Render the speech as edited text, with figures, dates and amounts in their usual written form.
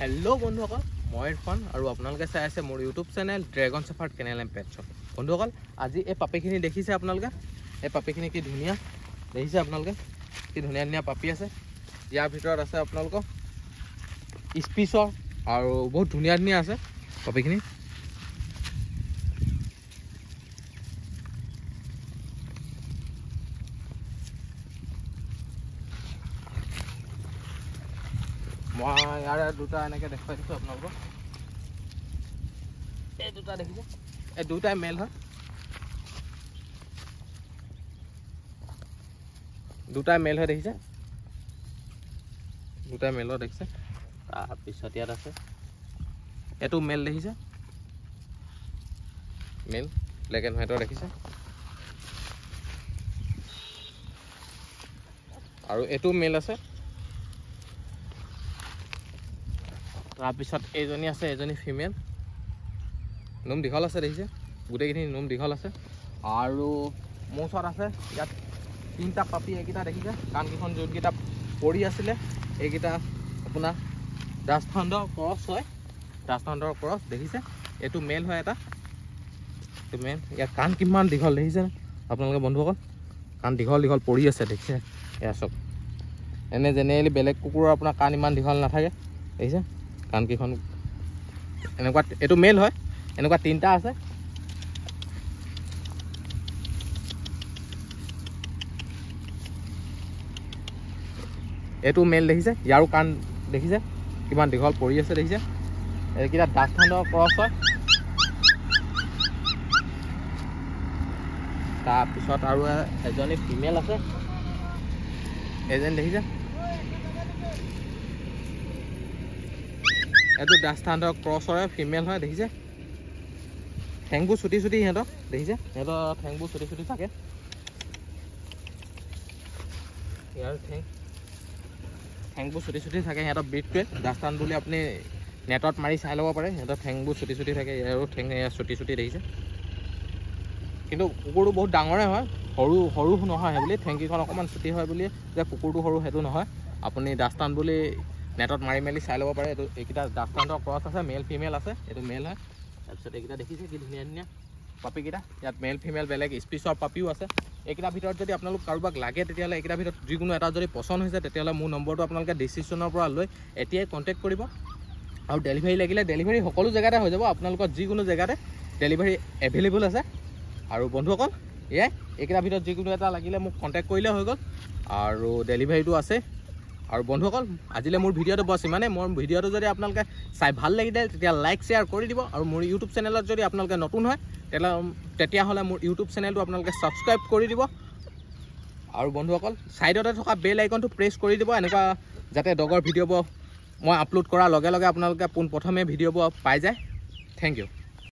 hello बंधुসকল মই ইৰফান আৰু আপোনালোকে চাই আছে মোৰ YouTube channel dragon shepherd kennel and pets বন্ধুসকল আজি এই পাপিখিনি দেখিছে আপোনালোকে এই পাপিখিনি কি ধুনীয়া দেখিছে আপোনালোকে কি ধুনীয়া ধুনীয়া পাপি আছে ইয়াৰ ভিতৰত আছে আপোনালোকৰ স্পিচৰ আৰু বহুত ধুনীয়া ধুনীয়া আছে পাপিখিনি মই ইয়াৰ দুটা এনেকৈ দেখুৱাই দিছোঁ আপোনালোকক এই দুটা দেখিছে এই দুটাই মেল হয় দুটাই মেল হয় দেখিছে দুটাই মেল হয় দেখিছে তাৰপিছত ইয়াত আছে এইটো মেল দেখিছে মেল ব্লেক এণ্ড হোৱাইটৰ দেখিছে আৰু এইটো মেল আছে তাৰপিছত এইজনী আছে এজনী ফিমেল নোম দীঘল আছে দেখিছে গোটেইখিনি নোম দীঘল আছে আৰু মোৰ ওচৰত আছে ইয়াত তিনিটা পাপি এইকেইটা দেখিছে কাণকেইখন যোনকেইটা পৰি আছিলে এইকেইটা আপোনাৰ ৰাজস্থানৰ ক্ৰছ হয় ৰাজস্থানৰ ক্ৰছ দেখিছে এইটো মেল হয় এটা এইটো মেল ইয়াৰ কাণ কিমান দীঘল দেখিছে আপোনালোকে বন্ধুসকল কাণ দীঘল দীঘল পৰি আছে দেখিছে এয়া চব এনে জেনেৰেলি বেলেগ কুকুৰৰ আপোনাৰ কাণ ইমান দীঘল নাথাকে দেখিছে কাণকেইখন এনেকুৱা এইটো মেল হয় এনেকুৱা তিনিটা আছে এইটো মেল দেখিছে ইয়াৰো কাণ দেখিছে কিমান দীঘল পৰি আছে দেখিছে এইকেইটা ৰাজস্থানৰ ক্ৰছ হয় তাৰপিছত আৰু এজনী ফিমেল আছে এজনী দেখিছে এইটো ৰাজস্থানৰ ক্ৰছৰে ফিমেল হয় দেখিছে ঠেংবোৰ চুটি চুটি সিহঁতৰ দেখিছে সিহঁতৰ ঠেংবোৰ চুটি চুটি থাকে ইয়াৰ ঠেংবোৰ চুটি চুটি থাকে সিহঁতৰ ব্ৰিডটোৱে ৰাজস্থান বুলি আপুনি নেটত মাৰি চাই ল'ব পাৰে সিহঁতৰ ঠেংবোৰ চুটি চুটি থাকে ইয়াৰো ঠেং চুটি চুটি দেখিছে কিন্তু কুকুৰটো বহুত ডাঙৰে হয় সৰু সৰু নহয় বুলি ঠেংকেইখন অকণমান চুটি হয় বুলি যে কুকুৰটো সৰু সেইটো নহয় আপুনি ৰাজস্থান বুলি নেটত মাৰি মেলি চাই ল'ব পাৰে এইটো এইকেইটা ৰাজস্থানৰ ক্ৰছ আছে মেল ফিমেল আছে এইটো মেল হয় তাৰপিছত এইকেইটা দেখিছে কি ধুনীয়া ধুনীয়া পাপিকেইটা ইয়াত মেল ফিমেল বেলেগ স্পিচৰ পাপিও আছে এইকেইটাৰ ভিতৰত যদি আপোনালোক কাৰোবাক লাগে তেতিয়াহ'লে এইকেইটাৰ ভিতৰত যিকোনো এটা যদি পচন্দ হৈছে তেতিয়াহ'লে মোৰ নম্বৰটো আপোনালোকে ডিছক্ৰিপশ্যনৰ পৰা লৈ এতিয়াই কণ্টেক্ট কৰিব আৰু ডেলিভাৰী লাগিলে ডেলিভাৰী সকলো জেগাতে হৈ যাব আপোনালোকৰ যিকোনো জেগাতে ডেলিভাৰী এভেইলেবল আছে আৰু বন্ধুসকল এয়াই এইকেইটাৰ ভিতৰত যিকোনো এটা লাগিলে মোক কণ্টেক্ট কৰিলে হৈ গ'ল আৰু ডেলিভাৰীটো আছে আৰু বন্ধুসকল আজিলৈ মোৰ ভিডিঅ'টো বছ ইমানে মোৰ ভিডিঅ'টো যদি আপোনালোকে চাই ভাল লাগিলে তেতিয়া লাইক শ্বেয়াৰ কৰি দিব আৰু মোৰ ইউটিউব চেনেলত যদি আপোনালোকে নতুন হয় তেতিয়াহ'লে মোৰ ইউটিউব চেনেলটো আপোনালোকে ছাবস্ক্ৰাইব কৰি দিব আৰু বন্ধুসকল ছাইডতে থকা বেল আইকনটো প্ৰেছ কৰি দিব এনেকুৱা যাতে ডগৰ ভিডিঅ'বোৰ মই আপলোড কৰাৰ লগে লগে আপোনালোকে পোনপ্ৰথমে ভিডিঅ'বোৰ পাই যায় থেংক ইউ